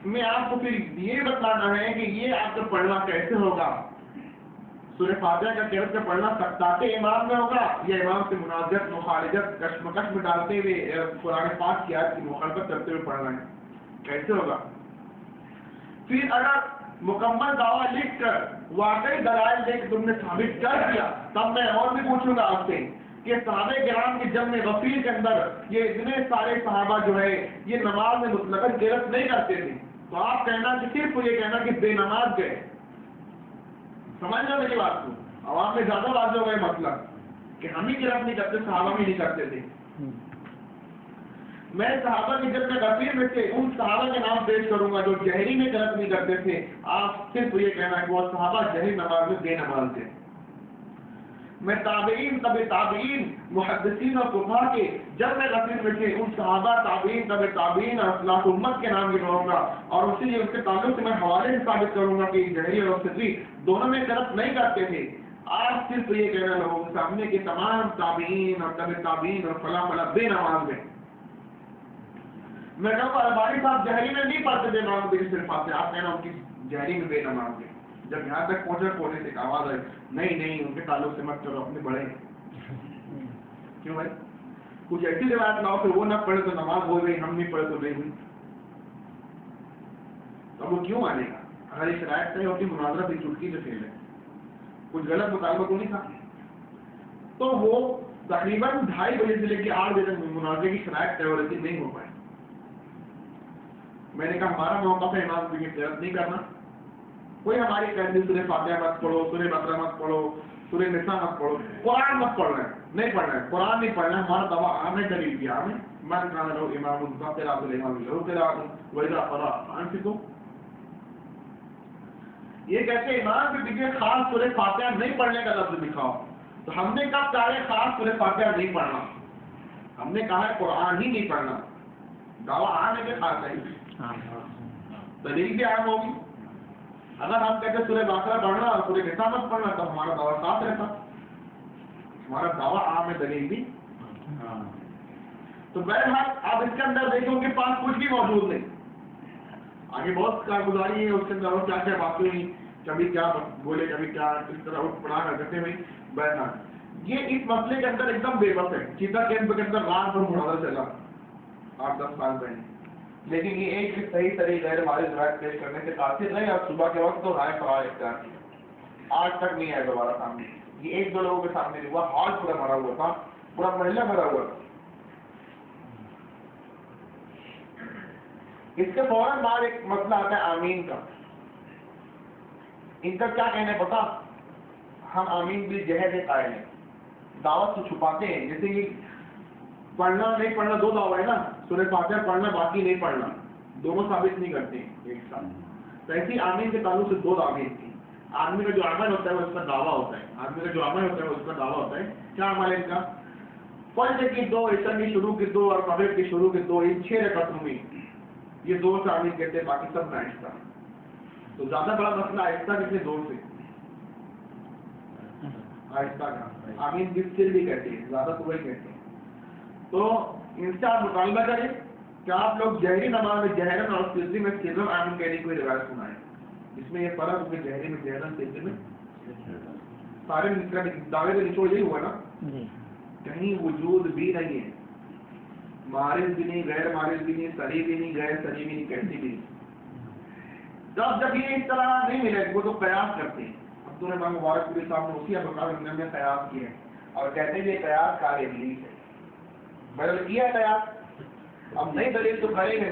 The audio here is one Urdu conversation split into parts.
میں آپ کو پھر یہ بتانا ہے کہ یہ آپ کا پڑھنا کیسے ہوگا. سورہ فاتحہ کا قرأت کا پڑھنا سکتات امام میں ہوگا یا امام سے منازعت مخالفت کشمکش میں ڈالتے ہوئے قرآن پاک کی آیت کی مخالفت کرتے ہوئے پڑھنا ہے, کیسے ہوگا. پھر اگر مکمل دعویٰ لکھ کر واقعی دلائل دے کے تم نے ثابت کر دیا, تب میں اور بھی پوچھوں گا آپ سے کہ صحابہ کرام کے جمع غفیر کے اندر یہ اتنے سارے صحابہ جو ہے یہ نماز میں مطلقاً قرأت نہیں کرتے تھے, تو آپ کہنا کہ صرف یہ کہنا کہ بے نماز گئے. سمجھ لو میری بات کو, عوام میں زیادہ واضح ہو گئے مطلب کہ ہم ہی قرأت نہیں کرتے, صحابہ بھی نہیں کرتے تھے. میں صحابہ کے جب میں غفیر میں سے ان صحابہ کے نام پیش کروں گا جو جہری میں قرأت نہیں کرتے تھے, آپ صرف یہ کہنا کہ وہ صحابہ جہری نماز میں بے نماز تھے. میں تابعین طبع تابعین محدثین اور فقہا کے جب میں غفیر میں سے ان صحابہ تابعین طبع تابعین اور اصلاف امت کے نام گنواؤں گا, اور اسی لیے ان کے تعلق سے میں حوالے سے ثابت کروں گا کہ جہری اور سری دونوں میں قرأت نہیں کرتے تھے. آپ صرف یہ کہنا لوگوں کے سامنے کہ تمام تابعین اور طبع تابعین اور فلاں فلاں بے نماز میں. میں کہوں گا البانی صاحب جہری میں نہیں پڑھتے بے نماز میں صرف آتے, آپ کہنا ان کی جہری میں بے نماز میں. جب یہاں تک پہنچے کونے سے ایک آواز آئی, نہیں ان کے تعلق سے مت کرو, اپنے بڑے ہیں. کیوں بھائی, کچھ ایسی روایت لاؤ کہ وہ نہ پڑھے تو نماز ہو گئی, ہم نہیں پڑھے تو نہیں ہوئی. تو وہ کیوں مانے گا اگر یہ شرائط نہیں ہوتی مناظرہ بھی چٹکی سے فیل ہے, کچھ غلط مطالبہ تو نہیں تھا. تو وہ تقریباً 2:30 بجے سے لے کے 8 بجے تک مناظرے کی شرائط طے ہو رہی تھی, نہیں ہو پائے. میں نے کہا ہمارا موقع ہے امام کی قرأت نہیں کرنا, کوئی ہماری قید سورہ فاتحہ مت پڑھو, سورہ بقرہ مت پڑھو, سورہ نساء مت پڑھو, قرآن مت پڑھنا ہے, نہیں پڑھنا ہے, قرآن نہیں پڑھنا ہے. ہمارا دعویٰ عام ہے, دلیل بھی عام ہے. من کان لہ امام فقراۃ الامام لہ قراۃ واذا قرأ فانصتوا. یہ کہتے ہیں امام کے پیچھے خاص سورہ فاتحہ نہیں پڑھنے کا لفظ دکھاؤ. تو ہم نے کب کہا ہے خاص سورہ فاتحہ نہیں پڑھنا؟ ہم نے کہا ہے قرآن ہی نہیں پڑھنا. دعویٰ عام ہے کہ خاص ہے, دلیل بھی عام ہوگی. اگر ہم کہتے سورہ بقرہ پڑھنا اور سورہ نساء مت پڑھنا تو ہمارا دعویٰ صاف رہتا. ہمارا دعویٰ عام ہے, دلیل بھی. تو بہرحال آپ اس کے اندر دیکھو کہ پاس کچھ بھی موجود نہیں. آگے بہت کارگزاری ہے اس کے اندر, اور کیا کیا باتیں ہوئی, کبھی کیا بولے, کبھی کیا کس طرح اٹھ پڑا کر کرتے ہوئی. بہرحال یہ اس مسئلے کے اندر ایک دم بے بس ہے. چیتا کیمپ کے اندر رات پر مناظرہ چلا 8-10 سال پہلے, لیکن یہ ایک صحیح طریقے غیر وارد روایت پیش کرنے سے قاصر نہیں, اور صبح کے وقت تو رائے فرائے اختیار کی, آج تک نہیں آیا دوبارہ سامنے. یہ 1-2 لوگوں کے سامنے ہوا, ہال پورا بھرا ہوا تھا, پورا محلہ بھرا ہوا تھا. اس کے فوراً بعد ایک مسئلہ آتا ہے آمین کا. ان کا کیا کہنا ہے پتا, ہم آمین بھی جہد قائل ہیں, دعوت کو چھپاتے ہیں. جیسے یہ پڑھنا نہیں پڑھنا 2 دعویٰ ہے نا, سورہ فاتحہ پڑھنا باقی نہیں پڑھنا, دونوں ثابت نہیں کرتے ایک ساتھ. تو ایسی آمین کے تعلق سے 2 دعوے تھی. آدمی کا جو عمل ہوتا ہے وہ اس کا دعویٰ ہوتا ہے, آدمی کا جو عمل ہوتا ہے وہ اس کا دعویٰ ہوتا ہے. کیا عمل ہے ان کا؟ فجر کی 2, عشاء کی شروع کی 2 اور مغرب کی شروع کی 2, ان 6 رکعتوں میں یہ 2 سے آمین کہتے ہیں, باقی سب آہستہ. تو زیادہ بڑا مسئلہ آہستہ کتنے زور سے, آہستہ کا آمین کس سے بھی کہتے ہیں, زیادہ تو وہی کہتے ہیں. تو ان سے آپ مطالبہ کریں کہ آپ لوگ جہری نماز میں جہرن اور سرری میں سرن آمین کہنے کی کوئی روایت سنائیں. اس میں یہ فرق ہے کہ جہری میں جہرن, سرری میں سارے دعوے کا نچوڑ یہی ہوا نا, کہیں وجود بھی نہیں ہے, مارز بھی نہیں, غیر مارز بھی نہیں, سری بھی نہیں, غیر سری بھی نہیں, کیسی بھی نہیں. جب یہ اس طرح نہیں ملے وہ تو قیاس کرتے ہیں. عبدالرحمن مبارک پوری صاحب نے اسی ابوبکر نے قیاس کیا ہے, اور کہتے ہیں یہ قیاس کار ابلیس ہے. بدل کیا ہے قیاس, اب نئی دلیل تو کریں گے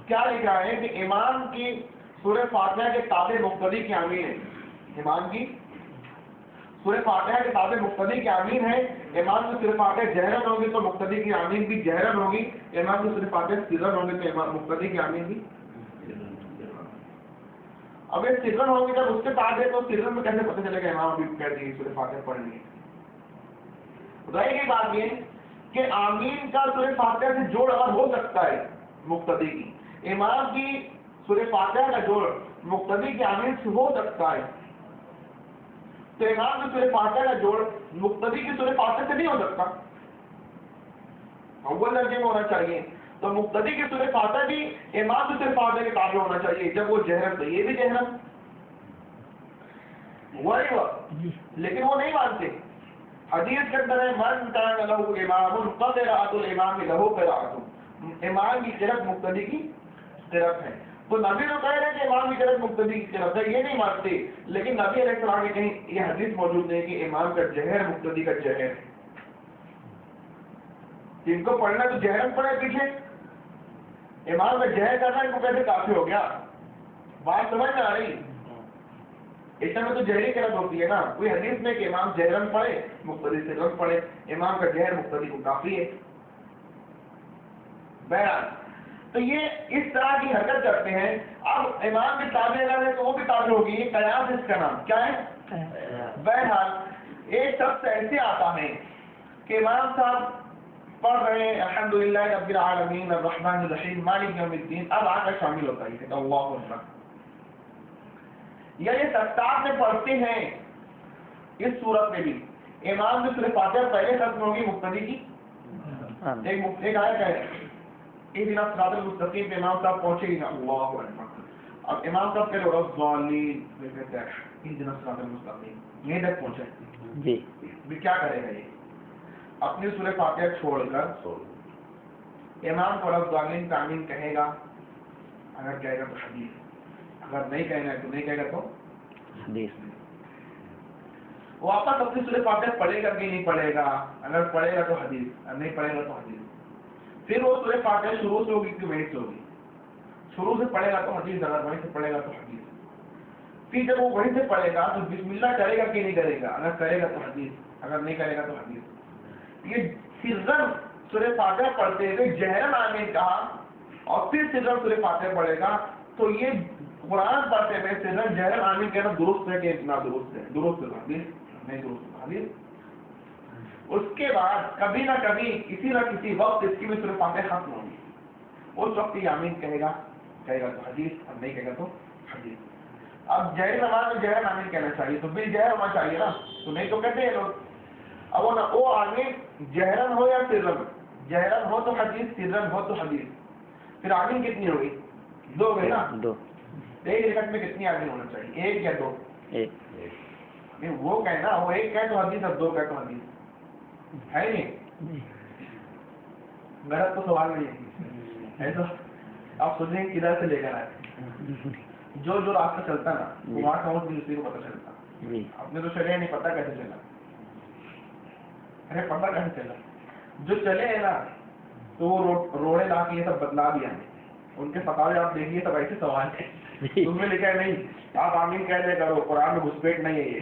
کیا لکھا ہے کہ امام کی سورہ فاتحہ کے تابع مقتدی کی آمین ہے. امام کی سورہ فاتحہ کے تابع مقتدی کی آمین ہے. امام کی سورہ فاتحہ جہرن ہوگی تو مقتدی کی آمین بھی جہرن ہوگی. امام کی سورہ فاتحہ سرن ہوگی تو امام مقتدی کی آمین بھی. اب یہ سرن ہوگی جب اس کے بعد ہے تو سرن میں کیسے پتہ چلے گا امام ابھی کہہ دیے سورہ فاتحہ پڑھنی ہے. رہے گی بات یہ کہ آمین کا سورہ فاتحہ سے جوڑ اگر ہو سکتا ہے مقتدی کی, امام کی سورہ فاتحہ کا جوڑ مقتدی کی آمین سے ہو سکتا ہے, تو امام کی سورہ فاتحہ کا جوڑ مقتدی کی سورہ فاتحہ سے نہیں ہو سکتا. اول درجے میں ہونا چاہیے. تو مقتدی کی سورہ فاتحہ بھی امام کی سورہ فاتحہ کے تابع ہونا چاہیے جب وہ جہرن تو یہ بھی جہرن، وہی وقت لیکن وہ نہیں مانتے. حدیث کے اندر ہے من کان لہ امام فقراءۃ الامام لہ قراءۃ، امام کی قرأت مقتدی کی قرأت ہے. تو نبی تو کہہ رہے ہیں کہ امام کی قرأت مقتدی کی قرأت ہے، یہ نہیں مانتے. لیکن نبی علیہ السلام کے کہیں یہ حدیث موجود نہیں کہ امام کا جہر مقتدی کا جہر ہے. جن کو پڑھنا تو جہرن پڑھے پیچھے، امام کا جہر کرنا ان کو کیسے کافی ہو گیا؟ بات سمجھ میں آ رہی؟ اس میں تو جہری قرأت ہوتی ہے نا. کوئی حدیث میں کہ امام جہرن پڑھے مقتدی سرن پڑھے، امام کا جہر مقتدی کو کافی ہے. بہرحال تو یہ اس طرح کی حرکت کرتے ہیں. اب امام کے تابع اگر ہے تو وہ بھی تابع ہوگی. یہ قیاس اس کا نام کیا ہے؟ بہرحال ایک شخص ایسے آتا ہے کہ امام صاحب پڑھ رہے ہیں الحمدللہ رب العالمین الرحمن الرحیم مالک یوم الدین، اب آ کر شامل ہوتا ہے کہ اللہ اکبر، یا یہ سکتار میں پڑھتے ہیں. اس صورت میں بھی امام کی سورہ فاتحہ پہلے ختم ہوگی مقتدی کی ایک آیت ہے اہدنا الصراط المستقیم پہ امام صاحب پہنچے گی نا اللہ اکبر. اب امام صاحب کہہ رہے الضالین کہتے ہیں اہدنا الصراط المستقیم، یہ تک پہنچے جی بھی کیا کرے گا؟ یہ اپنی سورہ فاتحہ چھوڑ کر امام کو الضالین کا آمین کہے گا. اگر کہے گا تو حدیث، اگر نہیں کہنا ہے تو نہیں کہے گا تو حدیث. وہ واپس اپنی سورہ فاتحہ پڑھے گا کہ نہیں پڑھے گا؟ اگر پڑھے گا تو حدیث، اگر نہیں پڑھے گا تو حدیث. پھر وہ سورہ فاتحہ شروع سے ہوگی کہ وہیں سے ہوگی؟ شروع سے پڑھے گا تو حدیث، اگر وہیں سے پڑھے گا تو حدیث. پھر جب وہ وہیں سے پڑھے گا تو بسم اللہ کرے گا کہ نہیں کرے گا؟ اگر کرے گا تو حدیث، اگر نہیں کرے گا تو حدیث. یہ سرن سورہ فاتحہ پڑھتے ہوئے جہرن آمین کہا اور پھر سرن سورہ فاتحہ پڑھے گا. تو یہ قرآن پڑھتے ہوئے سرن جہرن آمین کہنا درست ہے کہ اتنا درست ہے؟ درست ہے حدیث، نہیں درست حدیث. اس کے بعد کبھی نہ کبھی کسی نہ کسی وقت اس کی بھی سورہ فاتحہ ختم ہوگی. اس وقت یہ آمین کہے گا تو حدیث، اور نہیں کہے گا تو حدیث. اب جہر نماز میں جہر آمین کہنا چاہیے تو بل جہر ہونا چاہیے نا، تو نہیں تو کہتے ہیں لوگ. اب وہ آمین جہرن ہو یا سرن، جہرن ہو تو حدیث، سرن ہو تو حدیث. پھر آمین کتنی ہوگی؟ دو گئی نا. دو. ایک رکعت میں کتنی آمین ہونا چاہیے؟ ایک یا دو؟ ایک. وہ کہے نا، وہ ایک کہے تو حدیث اور دو کہے تو حدیث ہے نہیں. میرا تو سوال نہیں ہے تو آپ سوچیں کدھر سے لے کر آئے. جو راستہ چلتا نا وہاں پہنچ بھی اسی کو پتہ چلتا. آپ نے تو شریعہ نہیں پتہ کیسے چلا؟ ارے پتہ کیسے چلا؟ جو چلے ہیں نا تو وہ روڑے لا کے یہ سب بدلا دیا. ان کے فتاوے آپ دیکھیے سب ایسے سوال ہیں، ان میں لکھا ہے نہیں آپ آمین کہہ دے کرو، قرآن میں گھسپیٹ نہیں ہے یہ.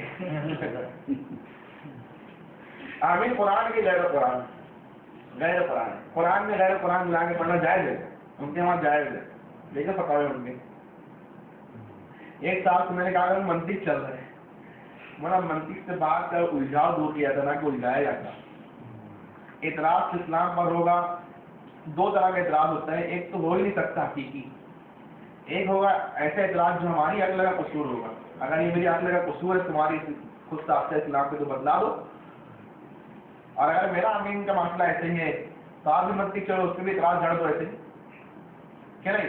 آمین قرآن کی غیر قرآن ہے. قرآن میں غیر قرآن ملا کے پڑھنا جائز ہے، ان کے وہاں جائز ہے. دیکھیں فتاوے ان کے. ایک سال سے میں نے کہا منطق چل رہے ہیں، منطق سے بات کر الجھاؤ دور کیا تھا نا کہ الجھایا جاتا. اعتراض اسلام پر ہوگا. دو طرح کا اعتراض ہوتا ہے، ایک تو ہو ہی نہیں سکتا حقیقی، ایک ہوگا ایسا اعتراض جو ہماری عقل کا قصور ہوگا. اگر یہ میری عقل کا قصور ہے تمہاری خود ساختہ اسلام پہ تو بدلا دو. اور اگر میرا آمین کا مسئلہ ایسے ہی ہے تو آپ بھی منطق چلو اس پہ بھی اعتراض جھاڑ دو ایسے کیا نہیں.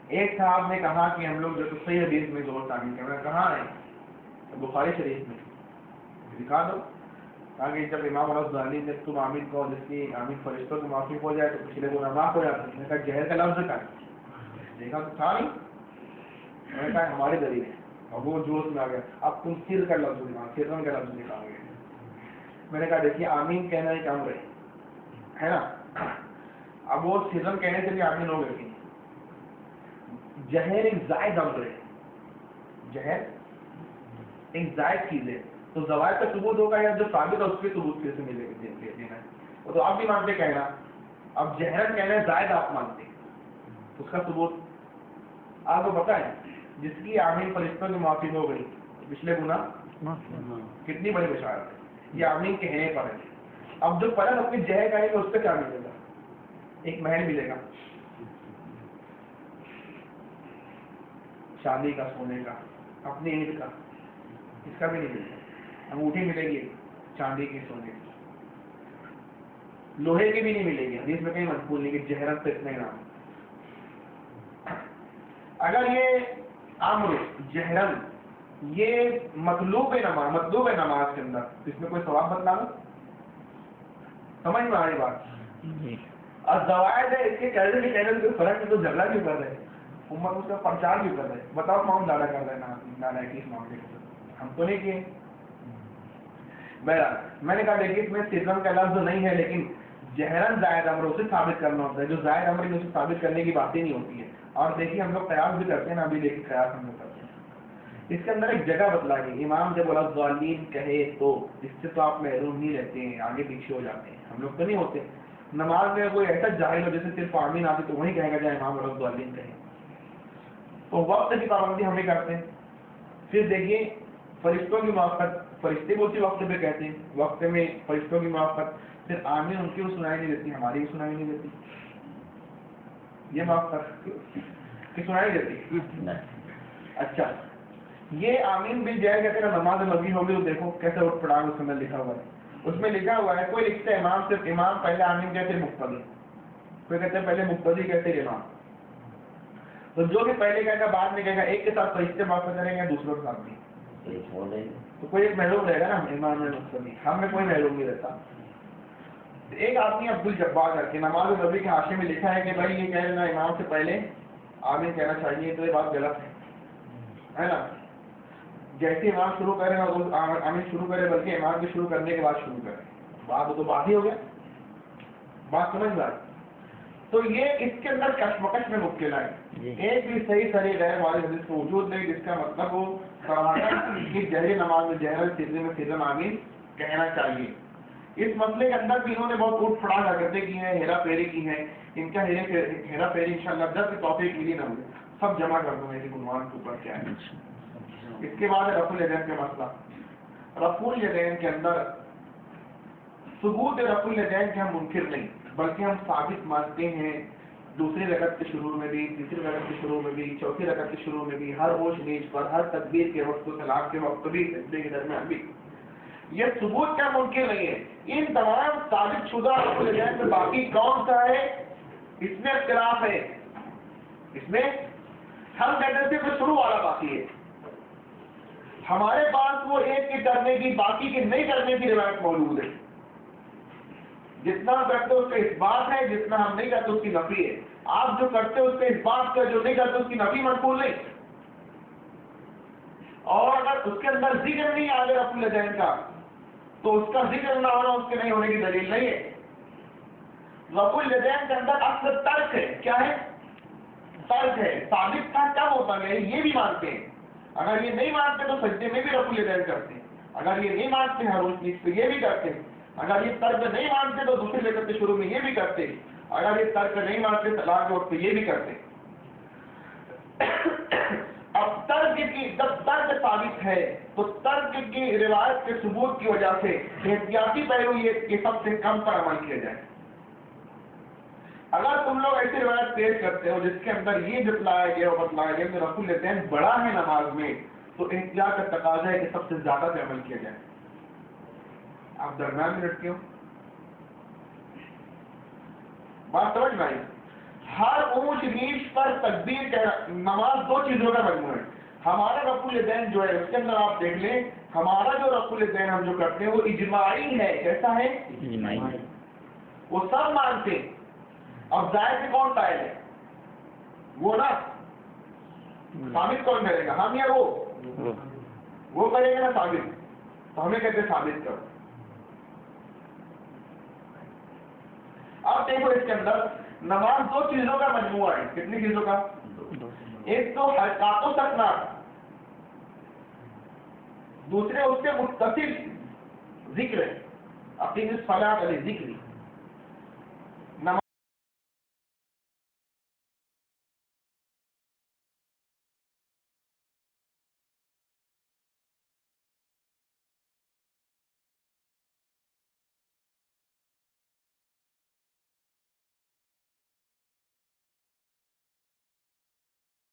ایک صاحب نے کہا کہ ہم لوگ جو صحیح حدیث میں زور آمین کرنا کہاں ہے؟ بخاری شریف میں دکھا دو. کہا کہ جب امام الضالین نے تم آمین کہو جس کی آمین فرشتوں کو معافی ہو جائے تو پچھلے گناہ معاف ہو جاتے. میں نے کہا جہر کا لفظ کا دیکھا تو تھا نہیں. میں نے کہا ہمارے ذریعے ہے اور وہ جوش میں آ گیا. اب تم سر کا لفظ نکالا، سرن کا لفظ نکال گئے. میں نے کہا دیکھیے آمین کہنا ایک امر ہے نا. اب وہ سرن کہنے سے بھی آمین ہو گئی. جہر ایک زائد امر ہے، جہر ایک زائد چیز ہے. تو زوائد کا ثبوت ہوگا یا جو ثابت ہے اس پہ ثبوت کیسے ملے گا دینا ہے. وہ تو آپ بھی مانتے کہنا. اب جہرن کہنا ہے زائد آپ مانتے اس کا ثبوت آپ کو پتا ہے. جس کی آمین فرشتوں کی معافی ہو گئی پچھلے گناہ کتنی بڑی بشارت ہے. یہ آمین کہنے پر ہے. اب جو پلک اپنی جہر کہے گا اس پہ کیا ملے گا؟ ایک محل ملے گا، شادی کا، سونے کا، اپنی عید کا. اس کا بھی نہیں ملے گا. انگوٹھی ملے گی چاندی کی، سونے کی. لوہے کی بھی نہیں ملے گی، حدیث میں کہیں مقبول نہیں کہ جہرن سے اتنا نام. اگر یہ امر جہرن یہ مطلوب نماز کے اندر تو اس میں کوئی ثواب بدلا دو، سمجھ میں آئی بات. اور زوائد ہے اس کے کہنے کے کوئی فرق نہیں، تو جھگڑا کیوں کر رہے امت اس کا پرچار کیوں کر رہے؟ بتاؤ کون زیادہ کر رہے ہیں نانا کی اس معاملے کے، ہم تو نہیں کیے. بہرحال میں نے کہا دیکھیے اس میں سرن کا لفظ نہیں ہے، لیکن جہرن زائد امر اسے ثابت کرنا ہوتا ہے، جو زائد امر اسے ثابت کرنے کی بات ہی نہیں ہوتی ہے. اور دیکھیے ہم لوگ قیاس بھی کرتے ہیں نا، ابھی دیکھیے قیاس ہم لوگ کرتے ہیں. اس کے اندر ایک جگہ بتلا گئی، امام جب بولا ضالین کہے تو اس سے تو آپ محروم نہیں رہتے ہیں، آگے پیچھے ہو جاتے ہیں. ہم لوگ تو نہیں ہوتے. نماز میں کوئی ایسا جاہل ہو جیسے صرف آمین آتی تو وہی کہے گا جائے امام بولا ضالین کہے. تو وقت کی پابندی ہمیں کرتے ہیں. پھر دیکھیے فرشتوں کی موافقت، فرشتے کو اسی وقت پہ کہتے ہیں، وقت میں فرشتوں کی موافقت. پھر آمین ان کی بھی سنائی نہیں دیتی، ہماری بھی سنائی نہیں دیتی. یہ موافقت کی سنائی دیتی. اچھا یہ آمین بھی جائے کہتے ہیں نماز مبنی ہوگی تو دیکھو کیسے اٹھ پڑا اس میں لکھا ہوا ہے. اس میں لکھا ہوا ہے کوئی لکھتا ہے امام صرف امام پہلے آمین کہتے مقتدی، کوئی کہتے ہیں پہلے مقتدی کہتے امام. تو جو بھی پہلے کہے گا بعد میں کہے گا، ایک کے ساتھ فرشتے موافقت کریں گے دوسروں کے ساتھ بھی، تو کوئی ایک محروم رہے گا نا امام میں مقتدی. ہم میں کوئی محروم نہیں رہتا. ایک آدمی عبد الجبار کر کے نماز نبی کے حاشیے میں لکھا ہے کہ بھائی یہ کہہ رہے امام سے پہلے آمین کہنا چاہیے، تو یہ بات غلط ہے نا. جیسے امام شروع کرے نا آمین شروع کرے، بلکہ امام کے شروع کرنے کے بعد شروع کرے. بات تو بات ہی ہو گیا، بات سمجھ میں آئی. تو یہ اس کے اندر کشمکش میں مبتلا ہے. ایک بھی صحیح صحیح غیر والی حدیث کو وجود نہیں جس کا مطلب ہو کہ جہری نماز میں جہر سرے میں سرن آمین کہنا چاہیے. اس مسئلے کے اندر بھی انہوں نے بہت اٹھ پڑا حرکتیں کی ہیں، ہیرا پھیری کی ہیں. ان کا ہیرا پھیری انشاءاللہ جب بھی توفیق ملی نہ ہوگی سب جمع کر دوں گا عنوان کے اوپر کیا ہے. اس کے بعد رفع الیدین کا مسئلہ. رفع الیدین کے اندر ثبوت رفع الیدین کے ہم منکر نہیں، بلکہ ہم ثابت مانتے ہیں. دوسری رکعت کے شروع میں بھی، تیسری رکعت کے شروع میں بھی، چوتھی رکعت کے شروع میں بھی، ہر اوش نیچ پر، ہر تکبیر کے وقت، سلام کے وقت بھی، سجدے کے درمیان بھی. یہ ثبوت کا ممکن نہیں ہے. ان تمام ثابت شدہ رفع الیدین میں باقی کون سا ہے اس میں اختلاف ہے. اس میں ہم کہتے تھے کہ شروع والا باقی ہے. ہمارے پاس وہ ایک کے کرنے کی باقی کے نہیں کرنے کی روایت موجود ہے. جتنا ہم کرتے اس کا اس بات ہے، جتنا ہم نہیں کرتے اس کی نفی ہے. آپ جو کرتے اس کا اس بات کا، جو نہیں کرتے اس کی نفی مقبول نہیں. اور اگر اس کے اندر ذکر نہیں آ گیا رفع الیدین کا تو اس کا ذکر نہ ہونا اس کے نہیں ہونے کی دلیل نہیں ہے. رفع الیدین کے اندر اصل ترک ہے. کیا ہے؟ ترک ہے. ثابت تھا کب ہوتا ہے یہ بھی مانتے ہیں. اگر یہ نہیں مانتے تو سجدے میں بھی رفع الیدین کرتے ہیں. اگر یہ نہیں مانتے ہر اس چیز پہ یہ بھی کرتے ہیں. اگر یہ ترک نہیں مانتے تو دوسری رکعت کے شروع میں یہ بھی کرتے ہیں. اگر یہ ترک نہیں مانتے طلاق کے وقت پہ یہ بھی کرتے ہیں. اب ترک کی جب ترک ثابت ہے تو ترک کی روایت کے ثبوت کی وجہ سے احتیاطی پہلو یہ کہ سب سے کم پر عمل کیا جائے. اگر تم لوگ ایسی روایت پیش کرتے ہو جس کے اندر یہ بتلایا گیا اور بتلایا گیا کہ رفع الیدین بڑا ہے نماز میں، تو احتیاط کا تقاضا ہے کہ سب سے زیادہ پہ عمل کیا جائے. آپ درمیان میں رکھتے ہو، بات سمجھ میں آئی. ہر اونچ نیچ پر تکبیر کا نماز دو چیزوں کا مجموعہ ہے. ہمارا رفع الیدین جو ہے اس کے اندر آپ دیکھ لیں، ہمارا جو رفع الیدین ہم جو کرتے ہیں وہ اجماعی ہے. کیسا ہے؟ اجماعی. وہ سب مانتے ہیں. اب ظاہر سے کون قائل ہے؟ وہ نا. ثابت کون کرے گا؟ ہم یا وہ کرے گا نا ثابت. تو ہمیں کہتے ہیں ثابت کرو. اب دیکھو اس کے اندر نماز دو چیزوں کا مجموعہ ہے. کتنی چیزوں کا؟ ایک تو حرکات و سکنات، دوسرے اس کے متصل ذکر ہے. اقیم الصلاۃ علی ذکری.